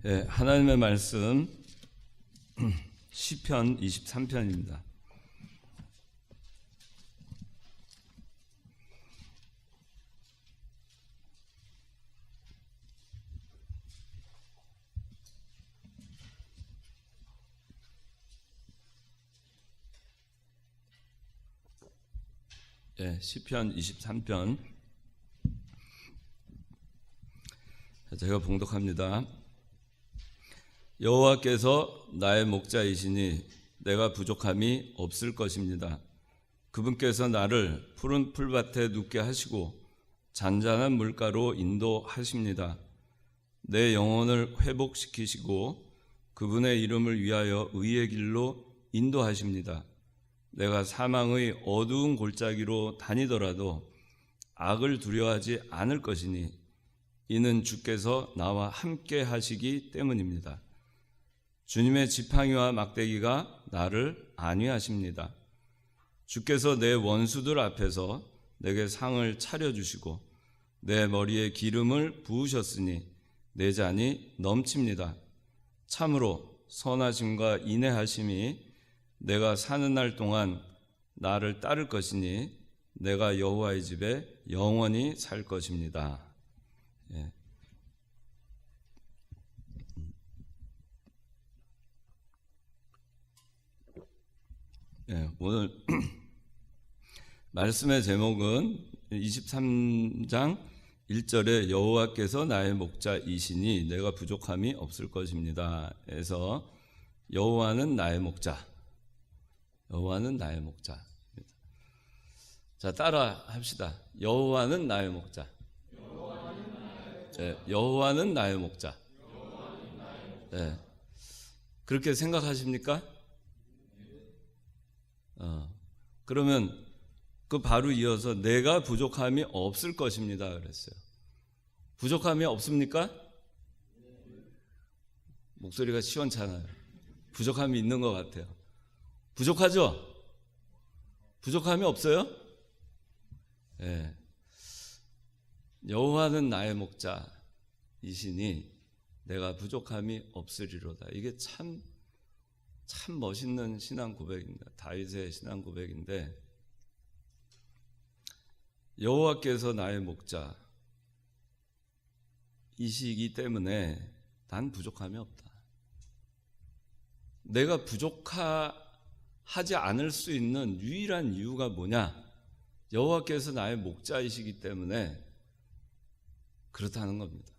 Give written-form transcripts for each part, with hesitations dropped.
예, 하나님의 말씀 시편 23편입니다. 예, 시편 23편 제가 봉독합니다. 여호와께서 나의 목자이시니 내가 부족함이 없을 것입니다. 그분께서 나를 푸른 풀밭에 눕게 하시고 잔잔한 물가로 인도하십니다. 내 영혼을 회복시키시고 그분의 이름을 위하여 의의 길로 인도하십니다. 내가 사망의 어두운 골짜기로 다니더라도 악을 두려워하지 않을 것이니 이는 주께서 나와 함께 하시기 때문입니다. 주님의 지팡이와 막대기가 나를 안위하십니다. 주께서 내 원수들 앞에서 내게 상을 차려주시고 내 머리에 기름을 부으셨으니 내 잔이 넘칩니다. 참으로 선하심과 인내하심이 내가 사는 날 동안 나를 따를 것이니 내가 여호와의 집에 영원히 살 것입니다. 예. 예, 오늘 말씀의 제목은 23장 1절에 여호와께서 나의 목자이시니 내가 부족함이 없을 것입니다. 그래서 여호와는 나의 목자, 여호와는 나의 목자. 자, 따라 합시다. 여호와는 나의 목자. 여호와는 나의 목자. 네. 그렇게 생각하십니까? 그러면 그 바로 이어서 내가 부족함이 없을 것입니다 그랬어요. 부족함이 없습니까? 목소리가 시원찮아요. 부족함이 있는 것 같아요. 부족하죠? 부족함이 없어요? 네. 여호와는 나의 목자이시니 내가 부족함이 없으리로다. 이게 참 멋있는 신앙 고백입니다. 다윗의 신앙 고백인데, 여호와께서 나의 목자이시기 때문에 난 부족함이 없다. 내가 부족하지 않을 수 있는 유일한 이유가 뭐냐? 여호와께서 나의 목자이시기 때문에 그렇다는 겁니다.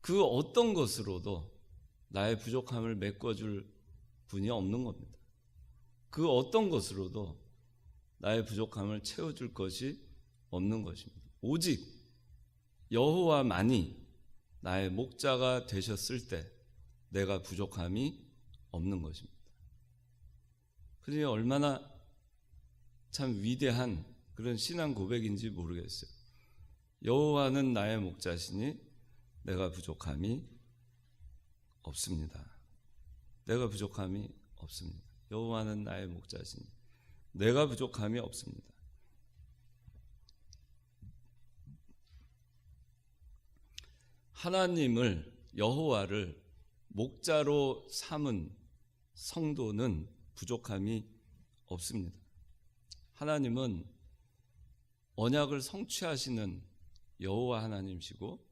그 어떤 것으로도 나의 부족함을 메꿔줄 분이 없는 겁니다. 그 어떤 것으로도 나의 부족함을 채워줄 것이 없는 것입니다. 오직 여호와만이 나의 목자가 되셨을 때 내가 부족함이 없는 것입니다. 그러니 얼마나 참 위대한 그런 신앙 고백인지 모르겠어요. 여호와는 나의 목자시니 내가 부족함이 없습니다. 내가 부족함이 없습니다. 여호와는 나의 목자시니 내가 부족함이 없습니다. 하나님을, 여호와를 목자로 삼은 성도는 부족함이 없습니다. 하나님은 언약을 성취하시는 여호와 하나님이시고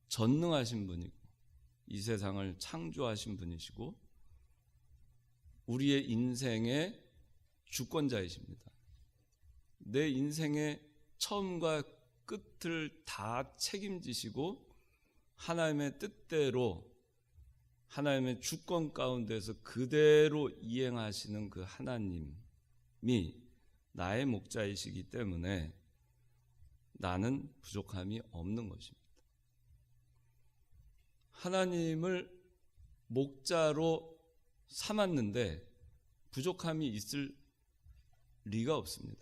전능하신 분이고 이 세상을 창조하신 분이시고 우리의 인생의 주권자이십니다. 내 인생의 처음과 끝을 다 책임지시고 하나님의 뜻대로 하나님의 주권 가운데서 그대로 이행하시는 그 하나님이 나의 목자이시기 때문에 나는 부족함이 없는 것입니다. 하나님을 목자로 삼았는데 부족함이 있을 리가 없습니다.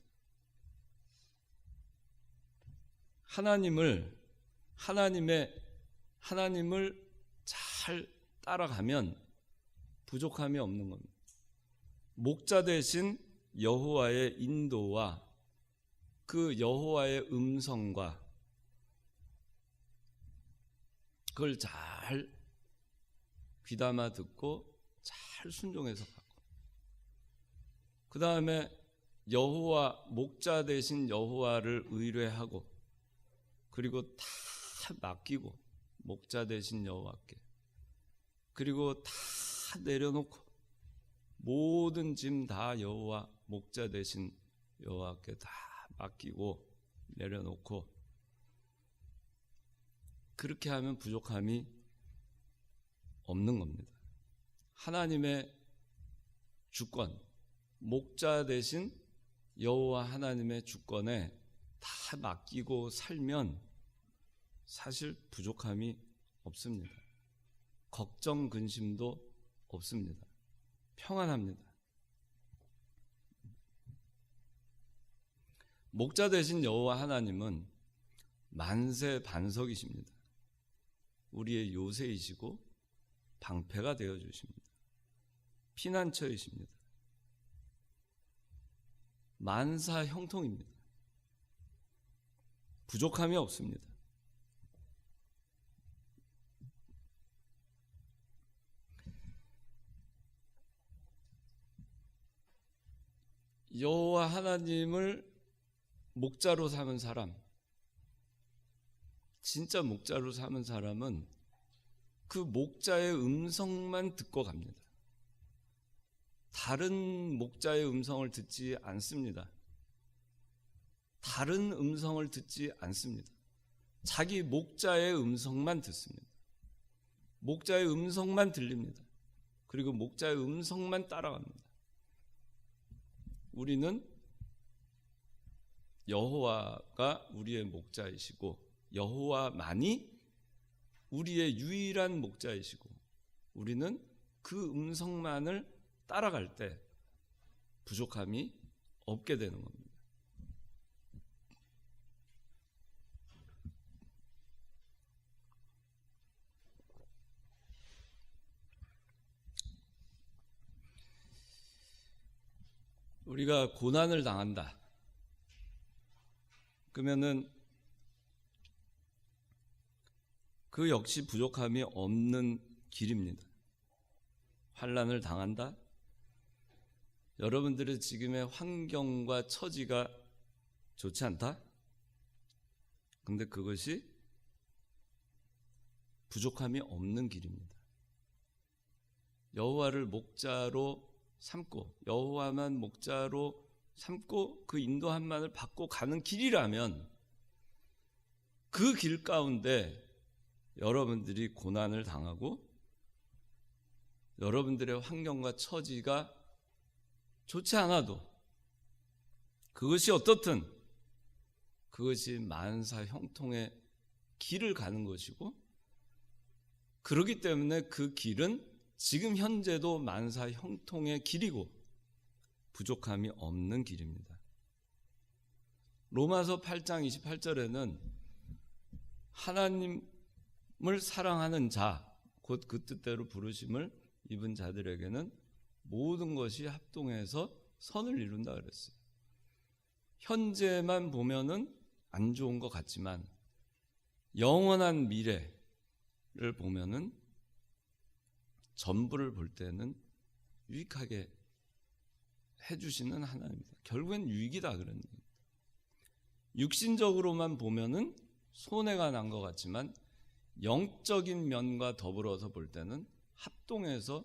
하나님을 잘 따라가면 부족함이 없는 겁니다. 목자 대신 여호와의 인도와 그 여호와의 음성과 그걸 잘 귀담아 듣고 잘 순종해서 가고, 그 다음에 여호와, 목자 되신 여호와를 의뢰하고, 그리고 다 맡기고, 목자 되신 여호와께, 그리고 다 내려놓고, 모든 짐 다 여호와, 목자 되신 여호와께 다 맡기고 내려놓고, 그렇게 하면 부족함이 없는 겁니다. 하나님의 주권, 목자 되신 여호와 하나님의 주권에 다 맡기고 살면 사실 부족함이 없습니다. 걱정, 근심도 없습니다. 평안합니다. 목자 되신 여호와 하나님은 만세 반석이십니다. 우리의 요새이시고 방패가 되어 주십니다. 피난처이십니다. 만사 형통입니다. 부족함이 없습니다. 여호와 하나님을 목자로 삼은 사람, 진짜 목자로 삼은 사람은 그 목자의 음성만 듣고 갑니다. 다른 목자의 음성을 듣지 않습니다. 다른 음성을 듣지 않습니다. 자기 목자의 음성만 듣습니다. 목자의 음성만 들립니다. 그리고 목자의 음성만 따라갑니다. 우리는 여호와가 우리의 목자이시고 여호와만이 우리의 유일한 목자이시고 우리는 그 음성만을 따라갈 때 부족함이 없게 되는 겁니다. 우리가 고난을 당한다. 그러면은 그 역시 부족함이 없는 길입니다. 환난을 당한다. 여러분들의 지금의 환경과 처지가 좋지 않다. 근데 그것이 부족함이 없는 길입니다. 여호와를 목자로 삼고 여호와만 목자로 삼고 그 인도함만을 받고 가는 길이라면 그 길 가운데 여러분들이 고난을 당하고 여러분들의 환경과 처지가 좋지 않아도 그것이 어떻든 그것이 만사 형통의 길을 가는 것이고, 그렇기 때문에 그 길은 지금 현재도 만사 형통의 길이고 부족함이 없는 길입니다. 로마서 8장 28절에는 하나님을 사랑하는 자, 곧 그 뜻대로 부르심을 입은 자들에게는 모든 것이 합동해서 선을 이룬다 그랬어요. 현재만 보면은 안 좋은 것 같지만 영원한 미래를 보면은 전부를 볼 때는 유익하게 해주시는 하나님입니다. 결국엔 유익이다 그런 얘기입니다. 육신적으로만 보면은 손해가 난 것 같지만 영적인 면과 더불어서 볼 때는 합동해서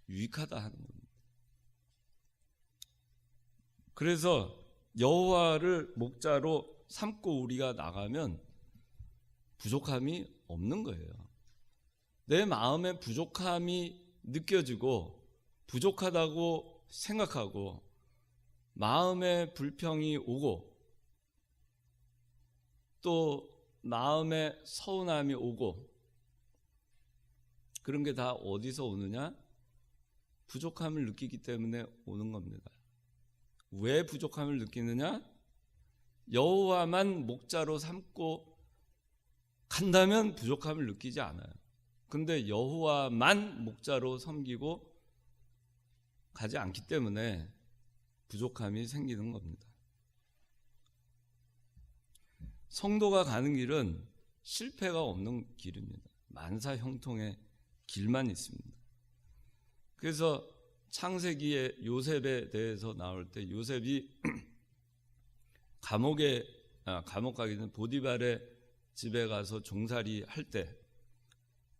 유익하다 하는 겁니다. 그래서 여호와를 목자로 삼고 우리가 나가면 부족함이 없는 거예요. 내 마음에 부족함이 느껴지고 부족하다고 생각하고 마음에 불평이 오고 또 마음에 서운함이 오고 그런 게 다 어디서 오느냐? 부족함을 느끼기 때문에 오는 겁니다. 왜 부족함을 느끼느냐? 여호와만 목자로 삼고 간다면 부족함을 느끼지 않아요. 근데 여호와만 목자로 섬기고 가지 않기 때문에 부족함이 생기는 겁니다. 성도가 가는 길은 실패가 없는 길입니다. 만사 형통의 길만 있습니다. 그래서 창세기에 요셉에 대해서 나올 때 요셉이 감옥 가기 전 보디발의 집에 가서 종살이 할 때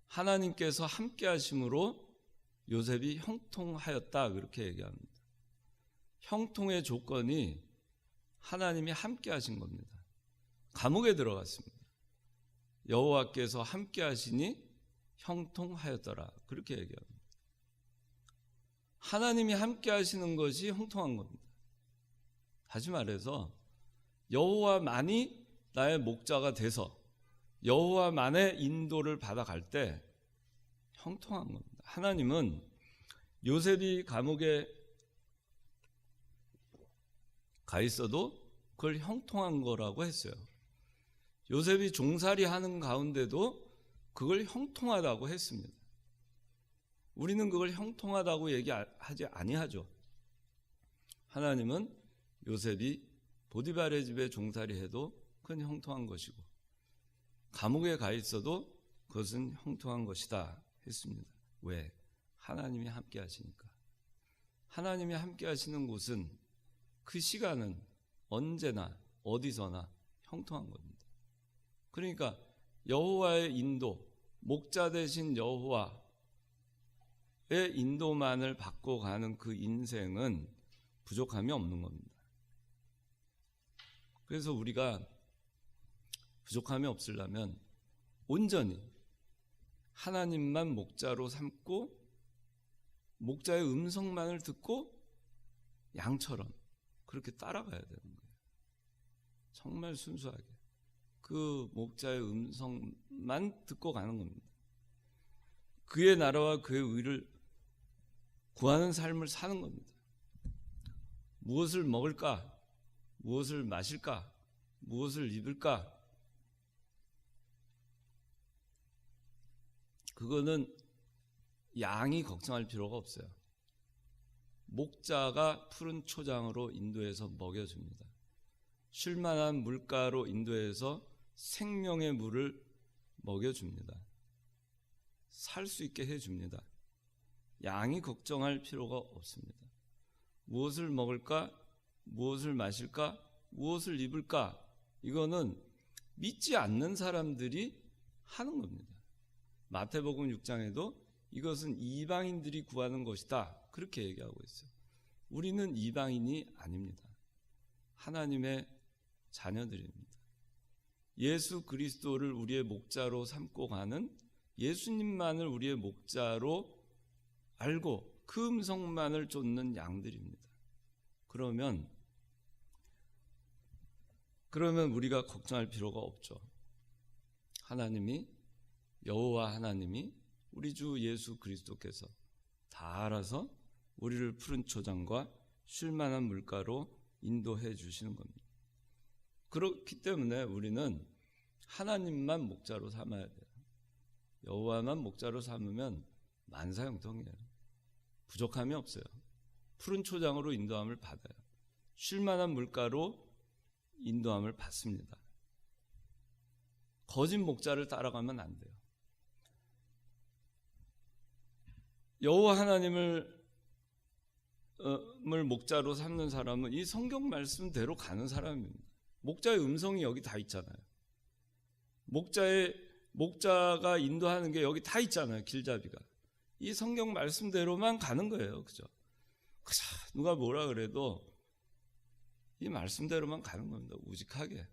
하나님께서 함께 하심으로 요셉이 형통하였다 그렇게 얘기합니다. 형통의 조건이 하나님이 함께 하신 겁니다. 감옥에 들어갔습니다. 여호와께서 함께 하시니 형통하였더라 그렇게 얘기합니다. 하나님이 함께 하시는 것이 형통한 겁니다. 다시 말해서 여호와만이 나의 목자가 돼서 여호와만의 인도를 받아갈 때 형통한 겁니다. 하나님은 요셉이 감옥에 가 있어도 그걸 형통한 거라고 했어요. 요셉이 종살이 하는 가운데도 그걸 형통하다고 했습니다. 우리는 그걸 형통하다고 얘기하지 아니하죠. 하나님은 요셉이 보디발의 집에 종살이 해도 그건 형통한 것이고 감옥에 가 있어도 그것은 형통한 것이다 했습니다. 왜? 하나님이 함께 하시니까. 하나님이 함께 하시는 곳은 그 시간은 언제나 어디서나 형통한 겁니다. 그러니까 여호와의 인도, 목자 되신 여호와의 인도만을 받고 가는 그 인생은 부족함이 없는 겁니다. 그래서 우리가 부족함이 없으려면 온전히 하나님만 목자로 삼고 목자의 음성만을 듣고 양처럼 그렇게 따라가야 되는 거예요. 정말 순수하게 그 목자의 음성만 듣고 가는 겁니다. 그의 나라와 그의 의를 구하는 삶을 사는 겁니다. 무엇을 먹을까? 무엇을 마실까? 무엇을 입을까? 그거는 양이 걱정할 필요가 없어요. 목자가 푸른 초장으로 인도해서 먹여줍니다. 쉴만한 물가로 인도해서 생명의 물을 먹여줍니다. 살 수 있게 해줍니다. 양이 걱정할 필요가 없습니다. 무엇을 먹을까? 무엇을 마실까? 무엇을 입을까? 이거는 믿지 않는 사람들이 하는 겁니다. 마태복음 6장에도 이것은 이방인들이 구하는 것이다 그렇게 얘기하고 있어요. 우리는 이방인이 아닙니다. 하나님의 자녀들입니다. 예수 그리스도를 우리의 목자로 삼고 가는 예수님만을 우리의 목자로 알고 그 음성만을 쫓는 양들입니다. 그러면 우리가 걱정할 필요가 없죠. 여호와 하나님이 우리 주 예수 그리스도께서 다 알아서 우리를 푸른 초장과 쉴만한 물가로 인도해 주시는 겁니다. 그렇기 때문에 우리는 하나님만 목자로 삼아야 돼요. 여호와만 목자로 삼으면 만사형통이에요. 부족함이 없어요. 푸른 초장으로 인도함을 받아요. 쉴만한 물가로 인도함을 받습니다. 거짓 목자를 따라가면 안 돼요. 여호와 하나님을 목자로 삼는 사람은 이 성경 말씀대로 가는 사람입니다. 목자의 음성이 여기 다 있잖아요. 목자가 인도하는 게 여기 다 있잖아요. 길잡이가. 이 성경 말씀대로만 가는 거예요. 그죠? 누가 뭐라 그래도 이 말씀대로만 가는 겁니다. 우직하게.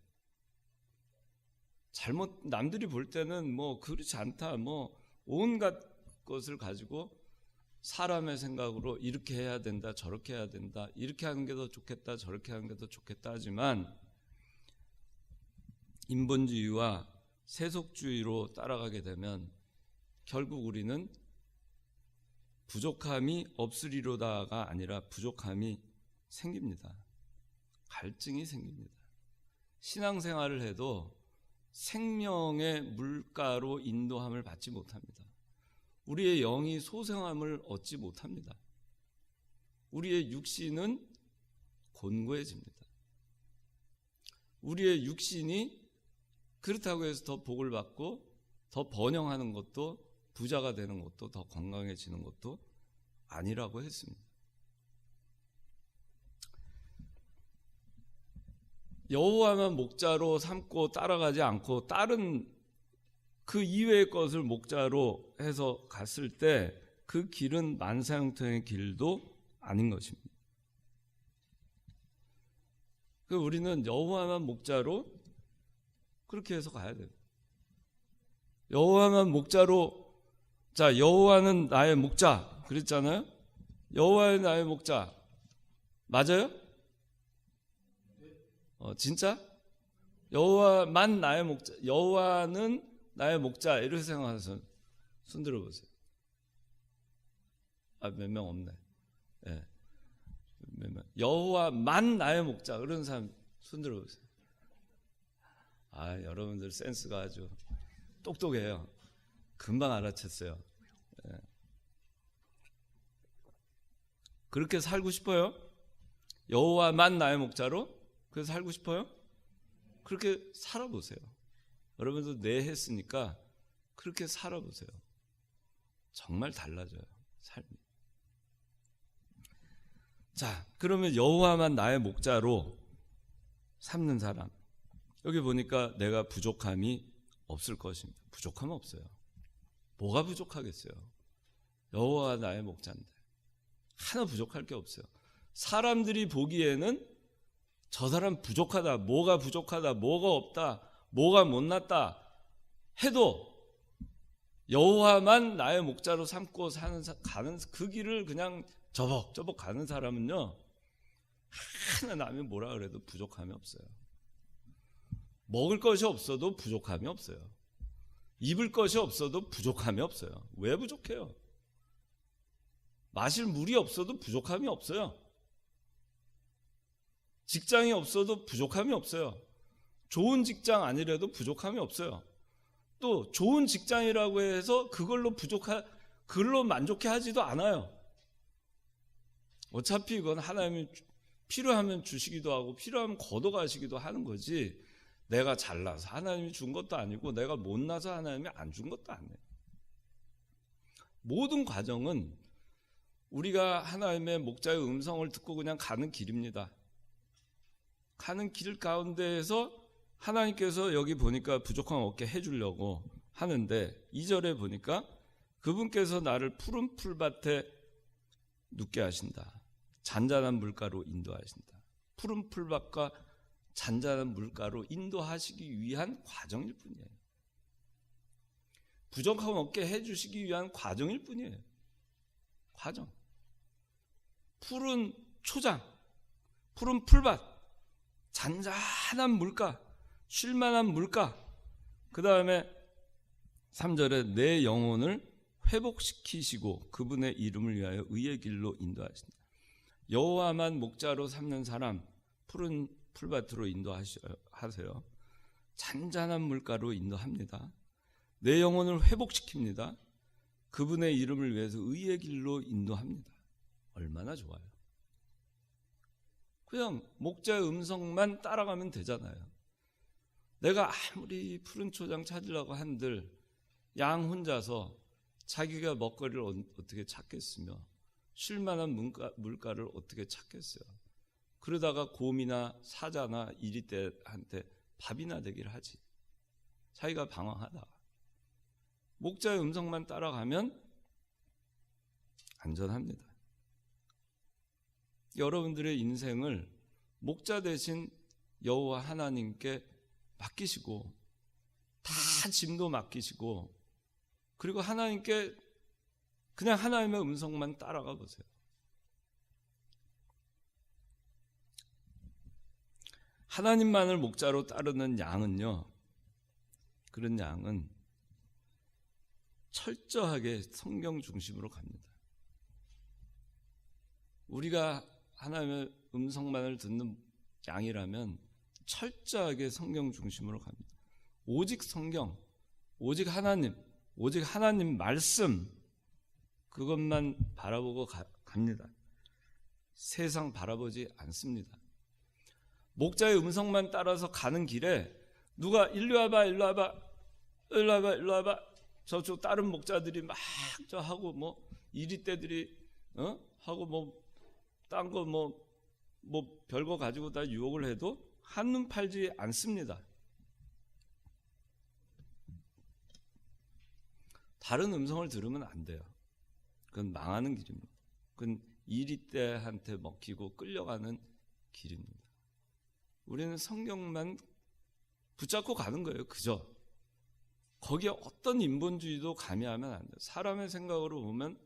남들이 볼 때는 그렇지 않다. 온갖 것을 가지고 사람의 생각으로 이렇게 해야 된다, 저렇게 해야 된다, 이렇게 하는 게 더 좋겠다, 저렇게 하는 게 더 좋겠다 하지만 인본주의와 세속주의로 따라가게 되면 결국 우리는 부족함이 없으리로다가 아니라 부족함이 생깁니다. 갈증이 생깁니다. 신앙생활을 해도 생명의 물가로 인도함을 받지 못합니다. 우리의 영이 소생함을 얻지 못합니다. 우리의 육신은 곤고해집니다. 우리의 육신이 그렇다고 해서 더 복을 받고 더 번영하는 것도 부자가 되는 것도 더 건강해지는 것도 아니라고 했습니다. 여호와만 목자로 삼고 따라가지 않고 다른 그 이외의 것을 목자로 해서 갔을 때 그 길은 만사형통의 길도 아닌 것입니다. 우리는 여호와만 목자로 그렇게 해서 가야 돼요. 여호와만 목자로, 자, 여호와는 나의 목자 그랬잖아요. 여호와는 나의 목자 맞아요? 진짜? 여호와만 나의 목자, 여호와는 나의 목자 이렇게 생각해서 손 들어보세요. 몇 명 없네. 네. 몇 명. 여호와만 나의 목자 그런 사람 손 들어보세요. 여러분들 센스가 아주 똑똑해요. 금방 알아챘어요. 네. 그렇게 살고 싶어요? 여호와만 나의 목자로? 그래서 살고 싶어요? 그렇게 살아보세요. 여러분도 네 했으니까 그렇게 살아보세요. 정말 달라져요, 삶이. 자, 그러면 여호와만 나의 목자로 삼는 사람. 여기 보니까 내가 부족함이 없을 것입니다. 부족함은 없어요. 뭐가 부족하겠어요? 여호와가 나의 목자인데 하나 부족할 게 없어요. 사람들이 보기에는 저 사람 부족하다, 뭐가 부족하다, 뭐가 없다, 뭐가 못났다 해도 여호와만 나의 목자로 삼고 가는 그 길을 그냥 저벅저벅 가는 사람은요, 하나 남이 뭐라 그래도 부족함이 없어요. 먹을 것이 없어도 부족함이 없어요. 입을 것이 없어도 부족함이 없어요. 왜 부족해요? 마실 물이 없어도 부족함이 없어요. 직장이 없어도 부족함이 없어요. 좋은 직장 아니래도 부족함이 없어요. 또 좋은 직장이라고 해서 그걸로 만족해 하지도 않아요. 어차피 이건 하나님이 필요하면 주시기도 하고 필요하면 걷어가시기도 하는 거지, 내가 잘나서 하나님이 준 것도 아니고 내가 못나서 하나님이 안 준 것도 아니에요. 모든 과정은 우리가 하나님의 목자의 음성을 듣고 그냥 가는 길입니다. 가는 길 가운데에서 하나님께서 여기 보니까 부족함 없게 해주려고 하는데 2절에 보니까 그분께서 나를 푸른 풀밭에 눕게 하신다. 잔잔한 물가로 인도하신다. 푸른 풀밭과 잔잔한 물가로 인도하시기 위한 과정일 뿐이에요. 부족함 없게 해주시기 위한 과정일 뿐이에요. 과정. 푸른 초장, 푸른 풀밭, 잔잔한 물가, 쉴만한 물가. 그 다음에 3절에 내 영혼을 회복시키시고 그분의 이름을 위하여 의의 길로 인도하신다. 여호와만 목자로 삼는 사람, 푸른 풀밭으로 인도하세요. 잔잔한 물가로 인도합니다. 내 영혼을 회복시킵니다. 그분의 이름을 위해서 의의 길로 인도합니다. 얼마나 좋아요. 그냥 목자의 음성만 따라가면 되잖아요. 내가 아무리 푸른 초장 찾으려고 한들 양 혼자서 자기가 먹거리를 어떻게 찾겠으며 쉴만한 물가를 어떻게 찾겠어요. 그러다가 곰이나 사자나 이리떼한테 밥이나 되기를 하지. 자기가 방황하다가 목자의 음성만 따라가면 안전합니다. 여러분들의 인생을 목자 대신 여호와 하나님께 맡기시고 다 짐도 맡기시고 그리고 하나님께 그냥 하나님의 음성만 따라가 보세요. 하나님만을 목자로 따르는 양은요, 그런 양은 철저하게 성경 중심으로 갑니다. 우리가 하나님의 음성만을 듣는 양이라면 철저하게 성경 중심으로 갑니다. 오직 성경, 오직 하나님 말씀, 그것만 바라보고 갑니다. 세상 바라보지 않습니다. 목자의 음성만 따라서 가는 길에 누가 일로 와봐 일로 와봐, 일로 와봐. 저쪽 다른 목자들이 막 저 하고 뭐 이리떼들이 하고 뭐 딴 거 뭐 별거 가지고 다 유혹을 해도 한눈 팔지 않습니다. 다른 음성을 들으면 안 돼요. 그건 망하는 길입니다. 그건 이리떼한테 먹히고 끌려가는 길입니다. 우리는 성경만 붙잡고 가는 거예요. 그저 거기에 어떤 인본주의도 가미하면 안 돼요. 사람의 생각으로 보면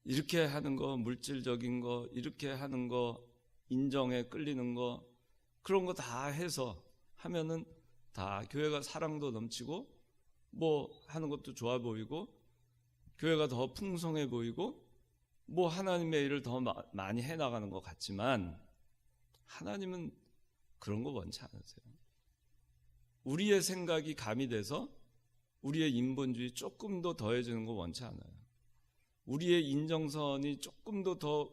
이렇게 하는 거, 물질적인 거, 이렇게 하는 거, 인정에 끌리는 거, 그런 거 다 해서 하면은 다 교회가 사랑도 넘치고 뭐 하는 것도 좋아 보이고 교회가 더 풍성해 보이고 뭐 하나님의 일을 더 많이 해나가는 것 같지만 하나님은 그런 거 원치 않으세요. 우리의 생각이 가미돼서 우리의 인본주의 조금 더 더해지는 거 원치 않아요. 우리의 인정선이 조금 더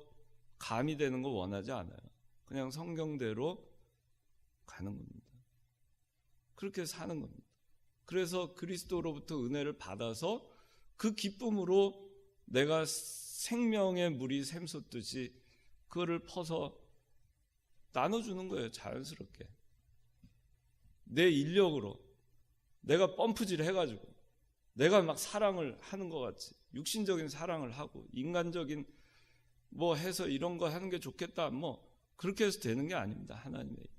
가미되는 거 원하지 않아요. 그냥 성경대로 가는 겁니다. 그렇게 사는 겁니다. 그래서 그리스도로부터 은혜를 받아서 그 기쁨으로 내가 생명의 물이 샘솟듯이 그거를 퍼서 나눠주는 거예요. 자연스럽게. 내 인력으로 내가 펌프질 해가지고 내가 막 사랑을 하는 것 같이 육신적인 사랑을 하고 인간적인 뭐 해서 이런 거 하는 게 좋겠다 뭐 그렇게 해서 되는 게 아닙니다. 하나님의 일.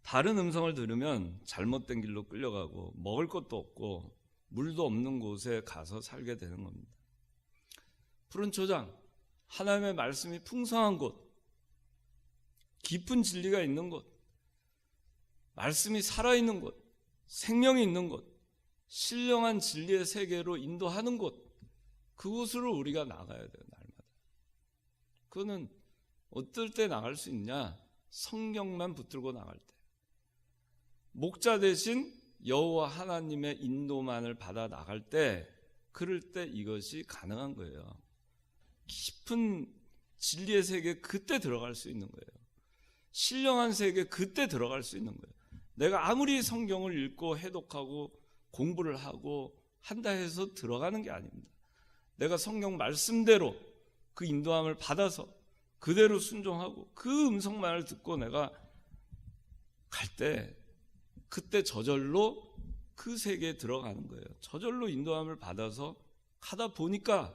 다른 음성을 들으면 잘못된 길로 끌려가고 먹을 것도 없고 물도 없는 곳에 가서 살게 되는 겁니다. 푸른 초장, 하나님의 말씀이 풍성한 곳, 깊은 진리가 있는 곳, 말씀이 살아있는 곳, 생명이 있는 곳, 신령한 진리의 세계로 인도하는 곳, 그곳으로 우리가 나가야 돼요. 날마다. 그거는 어떨 때 나갈 수 있냐? 성경만 붙들고 나갈 때. 목자 대신 여호와 하나님의 인도만을 받아 나갈 때, 그럴 때 이것이 가능한 거예요. 깊은 진리의 세계에 그때 들어갈 수 있는 거예요. 신령한 세계에 그때 들어갈 수 있는 거예요. 내가 아무리 성경을 읽고 해독하고 공부를 하고 한다 해서 들어가는 게 아닙니다. 내가 성경 말씀대로 그 인도함을 받아서 그대로 순종하고 그 음성만을 듣고 내가 갈 때 그때 저절로 그 세계에 들어가는 거예요. 저절로 인도함을 받아서 가다 보니까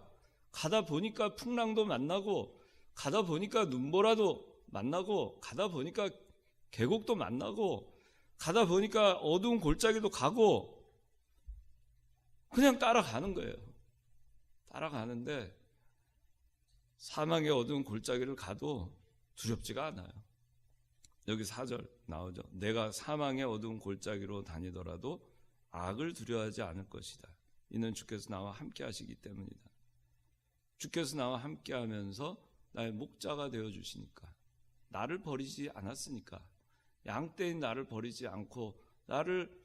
풍랑도 만나고 가다 보니까 눈보라도 만나고 가다 보니까 계곡도 만나고 가다 보니까 어두운 골짜기도 가고 그냥 따라가는 거예요. 따라가는데 사망의 어두운 골짜기를 가도 두렵지가 않아요. 여기 4절 나오죠. 내가 사망의 어두운 골짜기로 다니더라도 악을 두려워하지 않을 것이다. 이는 주께서 나와 함께 하시기 때문이다. 주께서 나와 함께 하면서 나의 목자가 되어주시니까, 나를 버리지 않았으니까, 양떼인 나를 버리지 않고 나를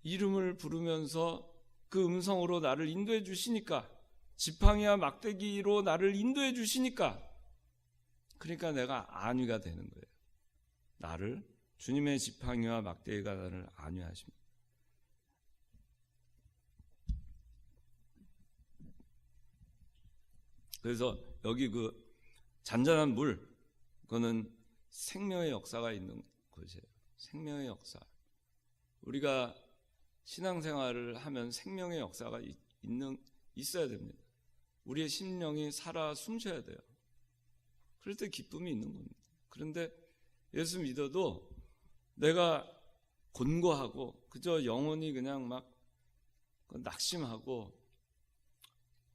이름을 부르면서 그 음성으로 나를 인도해 주시니까, 지팡이와 막대기로 나를 인도해 주시니까, 그러니까 내가 안위가 되는 거예요. 나를, 주님의 지팡이와 막대기가 나를 안위하십니다. 그래서 여기 그 잔잔한 물, 그거는 생명의 역사가 있는 곳이에요. 생명의 역사. 우리가 신앙생활을 하면 생명의 역사가 있어야 됩니다. 우리의 심령이 살아 숨쉬어야 돼요. 그럴 때 기쁨이 있는 겁니다. 그런데 예수 믿어도 내가 곤고하고 그저 영혼이 그냥 막 낙심하고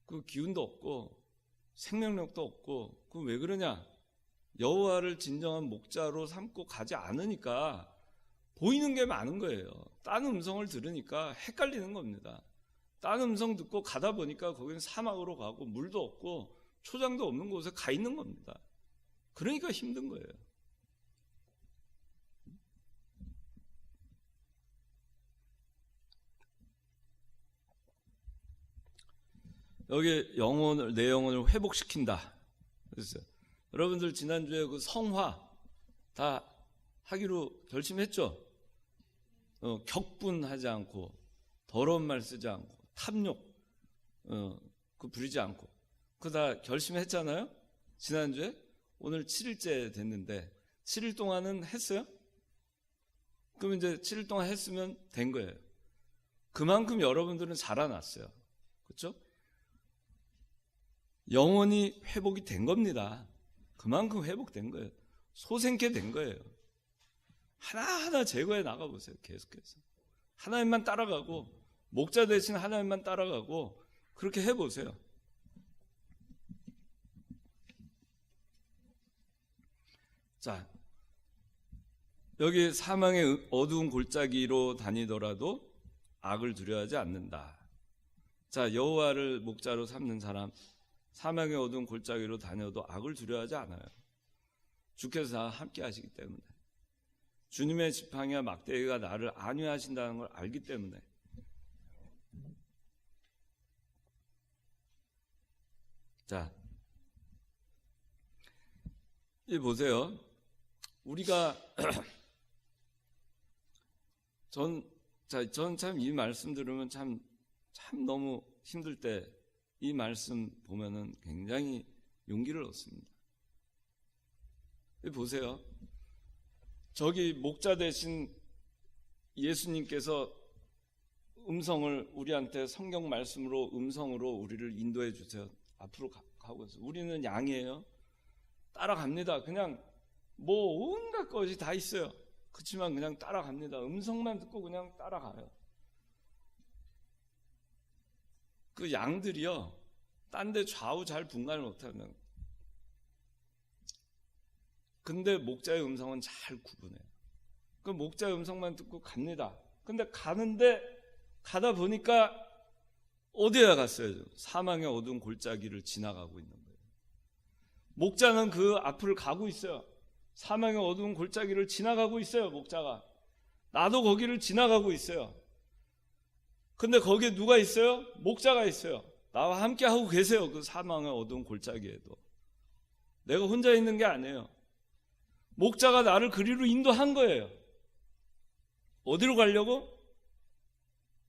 그 기운도 없고 생명력도 없고, 그럼 왜 그러냐? 여호와를 진정한 목자로 삼고 가지 않으니까 보이는 게 많은 거예요. 딴 음성을 들으니까 헷갈리는 겁니다. 딴 음성 듣고 가다 보니까 거기는 사막으로 가고 물도 없고 초장도 없는 곳에 가 있는 겁니다. 그러니까 힘든 거예요. 여기 내 영혼을 회복시킨다. 그랬어요. 여러분들 지난주에 그 성화 다 하기로 결심했죠? 격분하지 않고, 더러운 말 쓰지 않고, 탐욕 그 부리지 않고, 그거 다 결심했잖아요? 지난주에. 오늘 7일째 됐는데 7일 동안은 했어요? 그럼 이제 7일 동안 했으면 된 거예요. 그만큼 여러분들은 자라났어요. 그렇죠? 영원히 회복이 된 겁니다. 그만큼 회복된 거예요. 소생케 된 거예요. 하나하나 제거해 나가보세요. 계속해서 하나님만 따라가고, 목자 대신 하나님만 따라가고, 그렇게 해보세요. 자, 여기 사망의 어두운 골짜기로 다니더라도 악을 두려워하지 않는다. 자, 여호와를 목자로 삼는 사람, 사망의 어두운 골짜기로 다녀도 악을 두려워하지 않아요. 주께서 다 함께 하시기 때문에, 주님의 지팡이와 막대기가 나를 안위하신다는 걸 알기 때문에. 자, 이 보세요. 우리가 전 참 이 말씀 들으면 참 너무 힘들 때 이 말씀 보면은 굉장히 용기를 얻습니다. 보세요. 저기 목자 대신 예수님께서 음성을 우리한테 성경 말씀으로 음성으로 우리를 인도해 주세요. 앞으로 가고 있어요. 우리는 양이에요. 따라갑니다. 그냥 뭐 온갖 것이 다 있어요. 그렇지만 그냥 따라갑니다. 음성만 듣고 그냥 따라가요. 그 양들이요, 딴 데 좌우 잘 분간을 못하는. 근데 목자의 음성은 잘 구분해요. 그 목자의 음성만 듣고 갑니다. 근데 가다 보니까 어디에 갔어요? 사망의 어두운 골짜기를 지나가고 있는 거예요. 목자는 그 앞을 가고 있어요. 사망의 어두운 골짜기를 지나가고 있어요. 목자가. 나도 거기를 지나가고 있어요. 근데 거기에 누가 있어요? 목자가 있어요. 나와 함께 하고 계세요. 그 사망의 어두운 골짜기에도. 내가 혼자 있는 게 아니에요. 목자가 나를 그리로 인도한 거예요. 어디로 가려고?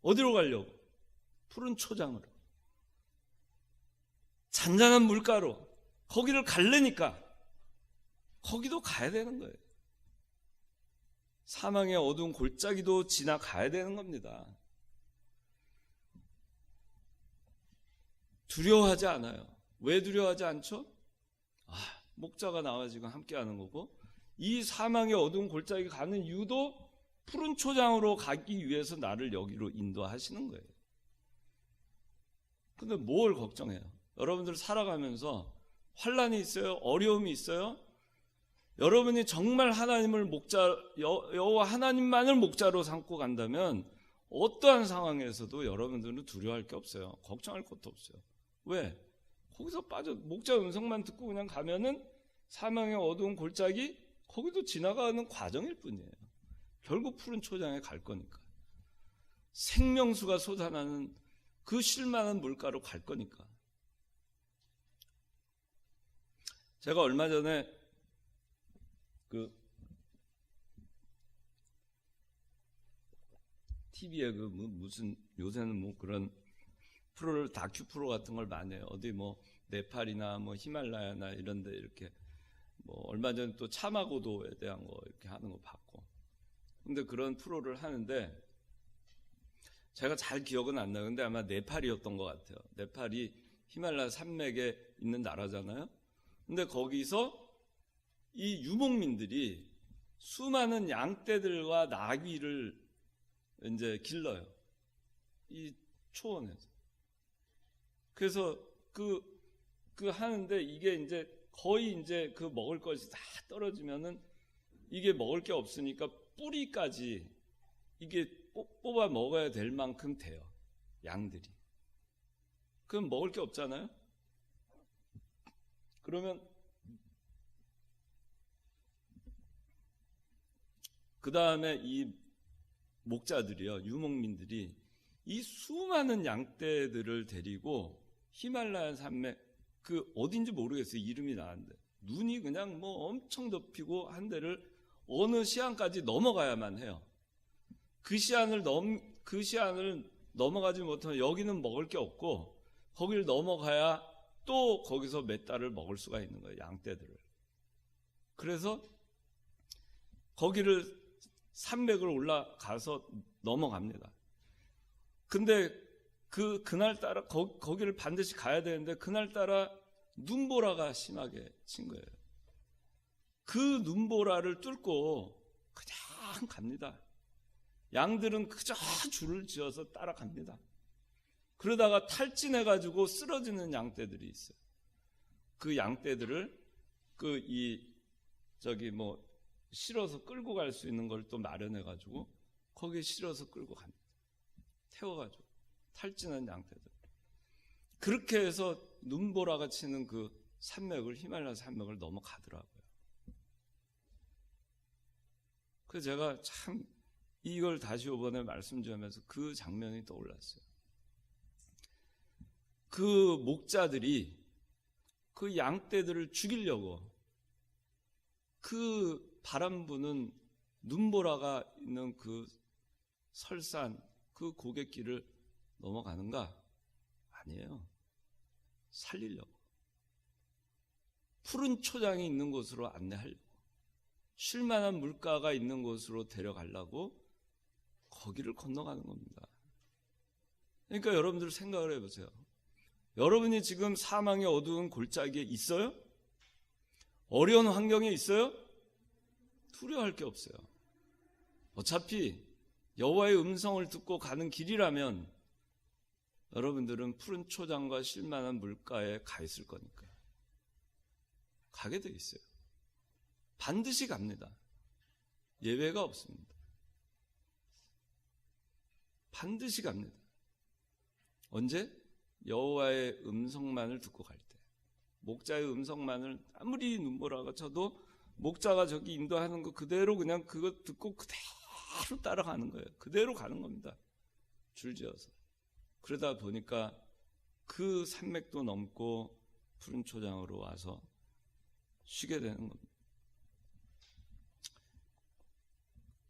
어디로 가려고? 푸른 초장으로, 잔잔한 물가로. 거기를 가려니까 거기도 가야 되는 거예요. 사망의 어두운 골짜기도 지나가야 되는 겁니다. 두려워하지 않아요. 왜 두려워하지 않죠? 목자가 나와 지금 함께하는 거고, 이 사망의 어두운 골짜기 가는 이유도 푸른 초장으로 가기 위해서 나를 여기로 인도하시는 거예요. 근데 뭘 걱정해요? 여러분들 살아가면서 환난이 있어요? 어려움이 있어요? 여러분이 정말 하나님을 여호와 하나님만을 목자로 삼고 간다면 어떠한 상황에서도 여러분들은 두려워할 게 없어요. 걱정할 것도 없어요. 왜? 거기서 목자 음성만 듣고 그냥 가면은 사망의 어두운 골짜기, 거기도 지나가는 과정일 뿐이에요. 결국 푸른 초장에 갈 거니까. 생명수가 솟아나는 그 쉴만한 물가로 갈 거니까. 제가 얼마 전에 TV에 무슨 요새는 그런 프로를, 다큐 프로 같은 걸 많이 해요. 어디 네팔이나 히말라야나 이런 데 이렇게 얼마 전에 또 차마고도에 대한 거 이렇게 하는 거 봤고. 근데 그런 프로를 하는데 제가 잘 기억은 안 나요. 근데 아마 네팔이었던 것 같아요. 네팔이 히말라야 산맥에 있는 나라잖아요. 근데 거기서 이 유목민들이 수많은 양떼들과 나귀를 이제 길러요. 이 초원에서. 그래서 하는데 이게 이제 거의 이제 그 먹을 것이 다 떨어지면은 이게 먹을 게 없으니까 뿌리까지 이게 뽑아 먹어야 될 만큼 돼요. 양들이. 그럼 먹을 게 없잖아요. 그러면 그 다음에 이 목자들이요, 유목민들이 이 수많은 양떼들을 데리고 히말라야 산맥, 어딘지 모르겠어요. 이름이 나는데 눈이 그냥 뭐 엄청 덮이고 한 데를 어느 시안까지 넘어가야만 해요. 그 시안을 넘어가지 못하면 여기는 먹을 게 없고 거기를 넘어가야 또 거기서 몇 달을 먹을 수가 있는 거예요. 양떼들을. 그래서 거기를 산맥을 올라가서 넘어갑니다. 근데 그날따라 거기를 반드시 가야 되는데 그날따라 눈보라가 심하게 친 거예요. 그 눈보라를 뚫고 그냥 갑니다. 양들은 그저 줄을 지어서 따라갑니다. 그러다가 탈진해가지고 쓰러지는 양떼들이 있어요. 그 양떼들을 실어서 끌고 갈 수 있는 걸 또 마련해가지고 거기에 실어서 끌고 갑니다. 태워가지고 탈진한 양떼들. 그렇게 해서 눈보라가 치는 그 히말라야 산맥을 넘어가더라고요. 그래서 제가 참 이걸 다시 이번에 말씀 드리면서 그 장면이 떠올랐어요. 그 목자들이 그 양떼들을 죽이려고 그 바람 부는 눈보라가 있는 그 설산, 그 고갯길을 넘어가는가? 아니에요. 살리려고. 푸른 초장이 있는 곳으로 안내하려고. 쉴만한 물가가 있는 곳으로 데려가려고 거기를 건너가는 겁니다. 그러니까 여러분들 생각을 해보세요. 여러분이 지금 사망의 어두운 골짜기에 있어요? 어려운 환경에 있어요? 두려워할 게 없어요. 어차피 여호와의 음성을 듣고 가는 길이라면 여러분들은 푸른 초장과 쉴만한 물가에 가 있을 거니까 가게 돼 있어요. 반드시 갑니다. 예외가 없습니다. 반드시 갑니다. 언제? 여호와의 음성만을 듣고 갈 때. 목자의 음성만을 아무리 눈보라가 쳐도 목자가 저기 인도하는 거 그대로 그냥 그거 듣고 그대로 따라가는 거예요. 그대로 가는 겁니다. 줄지어서. 그러다 보니까 그 산맥도 넘고 푸른 초장으로 와서 쉬게 되는 겁니다.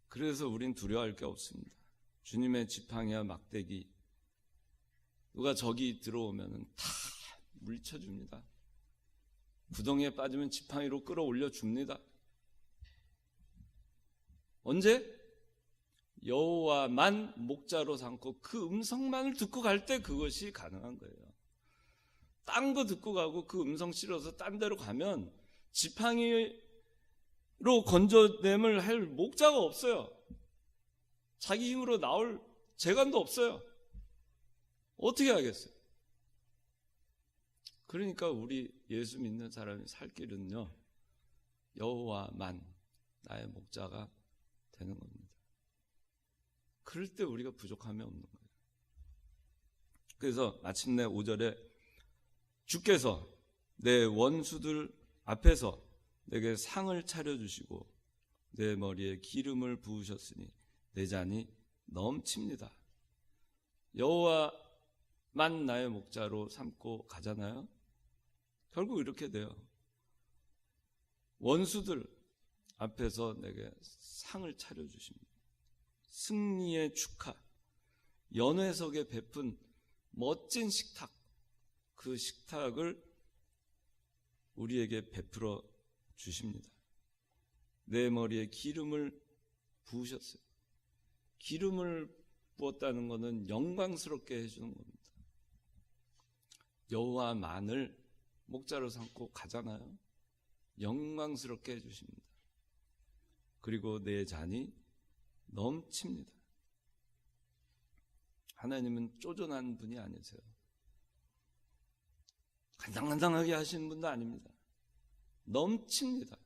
그래서 우린 두려워할 게 없습니다. 주님의 지팡이와 막대기, 누가 저기 들어오면 다 물리쳐줍니다. 구덩이에 빠지면 지팡이로 끌어올려 줍니다. 언제? 여호와만 목자로 삼고 그 음성만을 듣고 갈 때 그것이 가능한 거예요. 딴 거 듣고 가고 그 음성 실어서 딴 데로 가면 지팡이로 건져냄을 할 목자가 없어요. 자기 힘으로 나올 재간도 없어요. 어떻게 하겠어요? 그러니까 우리 예수 믿는 사람이 살 길은요, 여호와만 나의 목자가 되는 겁니다. 그럴 때 우리가 부족함이 없는 거예요. 그래서 마침내 5절에 주께서 내 원수들 앞에서 내게 상을 차려주시고 내 머리에 기름을 부으셨으니 내 잔이 넘칩니다. 여호와만 나의 목자로 삼고 가잖아요. 결국 이렇게 돼요. 원수들 앞에서 내게 상을 차려주십니다. 승리의 축하, 연회석에 베푼 멋진 식탁, 그 식탁을 우리에게 베풀어 주십니다. 내 머리에 기름을 부으셨어요. 기름을 부었다는 것은 영광스럽게 해주는 겁니다. 여호와만을 목자로 삼고 가잖아요. 영광스럽게 해주십니다. 그리고 내 잔이 넘칩니다. 하나님은 쪼잔한 분이 아니세요. 간당간당하게 하시는 분도 아닙니다. 넘칩니다.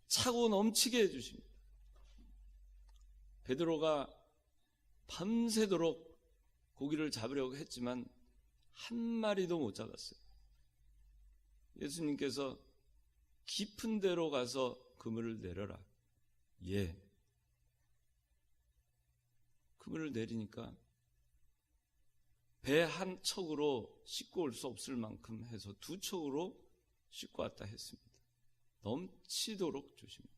차고 넘치게 해주십니다. 베드로가 밤새도록 고기를 잡으려고 했지만 한 마리도 못 잡았어요. 예수님께서 깊은 데로 가서 그물을 내려라. 예. 그물을 내리니까 배 한 척으로 싣고 올 수 없을 만큼 해서 두 척으로 씻고 왔다 했습니다. 넘치도록 주십니다.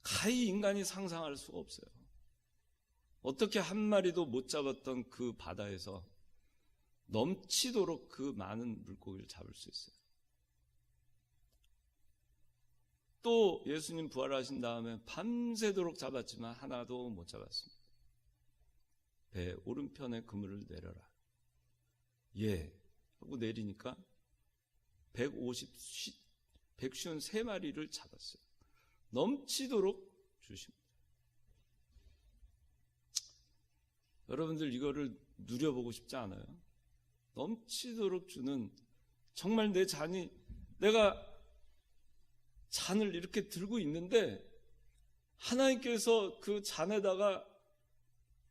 가히 인간이 상상할 수가 없어요. 어떻게 한 마리도 못 잡았던 그 바다에서 넘치도록 그 많은 물고기를 잡을 수 있어요. 또 예수님 부활하신 다음에 밤새도록 잡았지만 하나도 못 잡았습니다. 배 오른편에 그물을 내려라. 예 하고 내리니까 153마리를 잡았어요. 넘치도록 주십니다. 여러분들 이거를 누려보고 싶지 않아요? 넘치도록 주는, 정말 내 잔이, 내가 잔을 이렇게 들고 있는데 하나님께서 그 잔에다가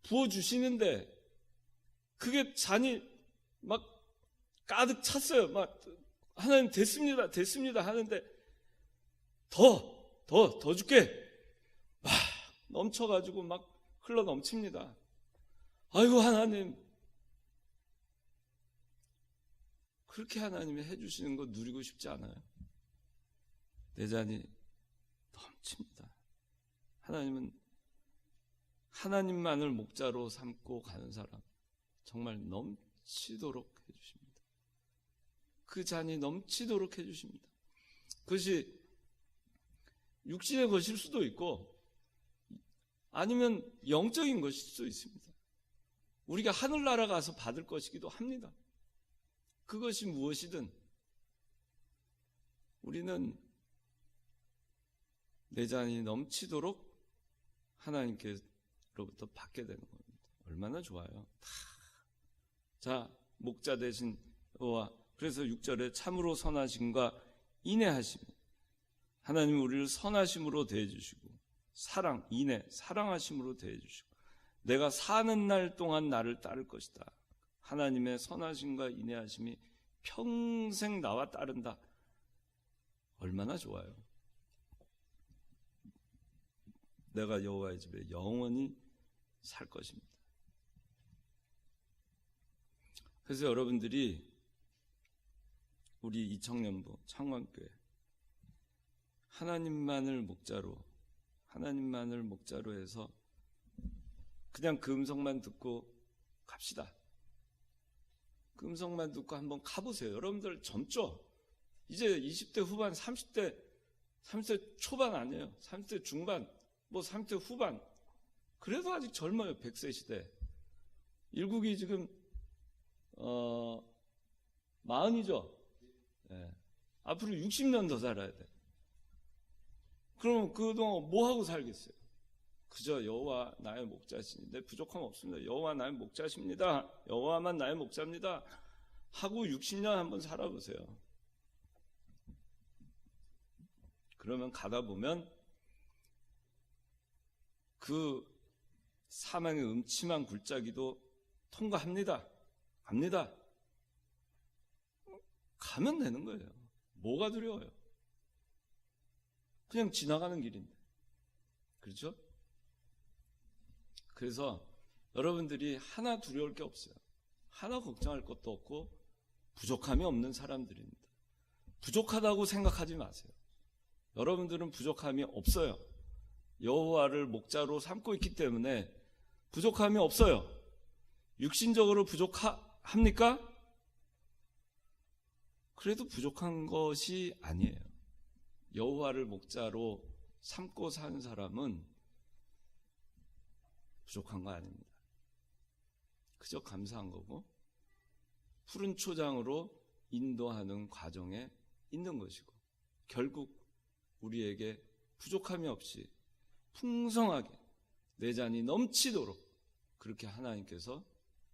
부어주시는데 그게 잔이 막 가득 찼어요. 막 하나님 됐습니다 하는데 더 줄게 막 넘쳐가지고 막 흘러 넘칩니다. 아이고 하나님, 그렇게 하나님이 해주시는 거 누리고 싶지 않아요? 내 잔이 넘칩니다. 하나님은 하나님만을 목자로 삼고 가는 사람 정말 넘치도록 해주십니다. 그 잔이 넘치도록 해주십니다. 그것이 육신의 것일 수도 있고 아니면 영적인 것일 수도 있습니다. 우리가 하늘나라 가서 받을 것이기도 합니다. 그것이 무엇이든 우리는 내 잔이 넘치도록 하나님께로부터 받게 되는 겁니다. 얼마나 좋아요. 자, 목자 되신 여호와, 그래서 6절에 참으로 선하심과 인애하심, 하나님 우리를 선하심으로 대해주시고 사랑, 인애, 사랑하심으로 대해주시고 내가 사는 날 동안 나를 따를 것이다. 하나님의 선하심과 인애하심이 평생 나와 따른다. 얼마나 좋아요. 내가 여호와의 집에 영원히 살 것입니다. 그래서 여러분들이 우리 이청년부 창원교회 하나님만을 목자로 해서 그냥 그 음성만 듣고 갑시다. 그 음성만 듣고 한번 가보세요. 여러분들 젊죠? 이제 20대 후반, 30대 초반 아니에요. 30대 중반, 30대 후반. 그래도 아직 젊어요. 100세 시대. 일국이 지금 40이죠. 네. 앞으로 60년 더 살아야 돼. 그러면 그동안 뭐 하고 살겠어요? 그저 여호와 나의 목자시니 내 부족함 없습니다. 여호와 나의 목자십니다. 여호와만 나의 목자입니다. 하고 60년 한번 살아보세요. 그러면 가다 보면 그 사망의 음침한 굴짜기도 통과합니다. 갑니다. 가면 되는 거예요. 뭐가 두려워요? 그냥 지나가는 길인데. 그렇죠? 그래서 여러분들이 하나 두려울 게 없어요. 하나 걱정할 것도 없고 부족함이 없는 사람들입니다. 부족하다고 생각하지 마세요. 여러분들은 부족함이 없어요. 여호와를 목자로 삼고 있기 때문에 부족함이 없어요. 육신적으로 부족합니까? 그래도 부족한 것이 아니에요. 여호와를 목자로 삼고 사는 사람은 부족한 거 아닙니다. 그저 감사한 거고 푸른 초장으로 인도하는 과정에 있는 것이고 결국 우리에게 부족함이 없이 풍성하게 내 잔이 넘치도록 그렇게 하나님께서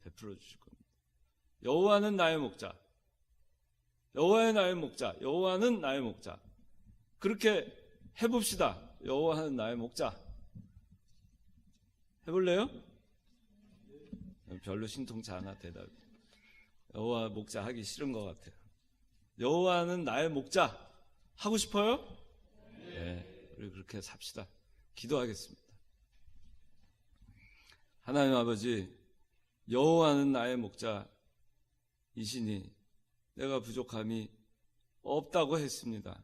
베풀어 주실 겁니다. 여호와는 나의 목자, 여호와의 나의 목자, 여호와는 나의 목자. 그렇게 해봅시다. 여호와는 나의 목자. 해볼래요? 별로 신통치 않아 대답이. 여호와 목자 하기 싫은 것 같아요. 여호와는 나의 목자 하고 싶어요? 네, 우리 그렇게 삽시다. 기도하겠습니다. 하나님 아버지, 여호와는 나의 목자이시니 내가 부족함이 없다고 했습니다.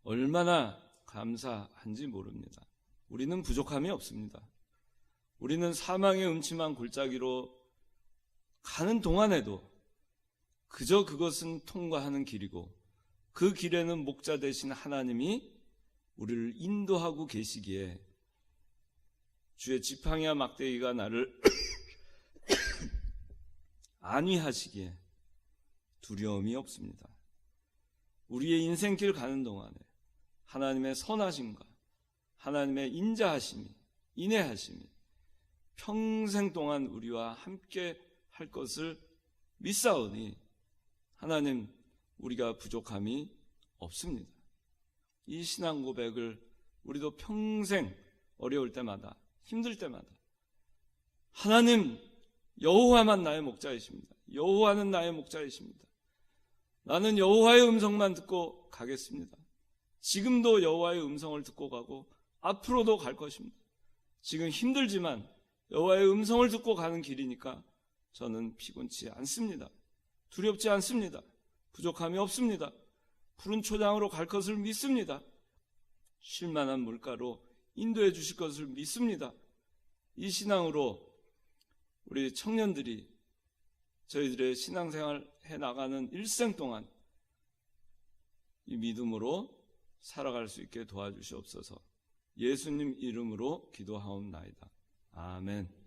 얼마나 감사한지 모릅니다. 우리는 부족함이 없습니다. 우리는 사망의 음침한 골짜기로 가는 동안에도 그저 그것은 통과하는 길이고 그 길에는 목자 되신 하나님이 우리를 인도하고 계시기에 주의 지팡이와 막대기가 나를 안위하시기에 두려움이 없습니다. 우리의 인생길 가는 동안에 하나님의 선하심과 하나님의 인자하심이, 인애하심이 평생 동안 우리와 함께 할 것을 믿사오니 하나님, 우리가 부족함이 없습니다. 이 신앙 고백을 우리도 평생 어려울 때마다, 힘들 때마다 하나님, 여호와만 나의 목자이십니다. 여호와는 나의 목자이십니다. 나는 여호와의 음성만 듣고 가겠습니다. 지금도 여호와의 음성을 듣고 가고 앞으로도 갈 것입니다. 지금 힘들지만 여호와의 음성을 듣고 가는 길이니까 저는 피곤치 않습니다. 두렵지 않습니다. 부족함이 없습니다. 푸른 초장으로 갈 것을 믿습니다. 쉴만한 물가로 인도해 주실 것을 믿습니다. 이 신앙으로 우리 청년들이 저희들의 신앙생활 해나가는 일생 동안 이 믿음으로 살아갈 수 있게 도와주시옵소서. 예수님 이름으로 기도하옵나이다. 아멘.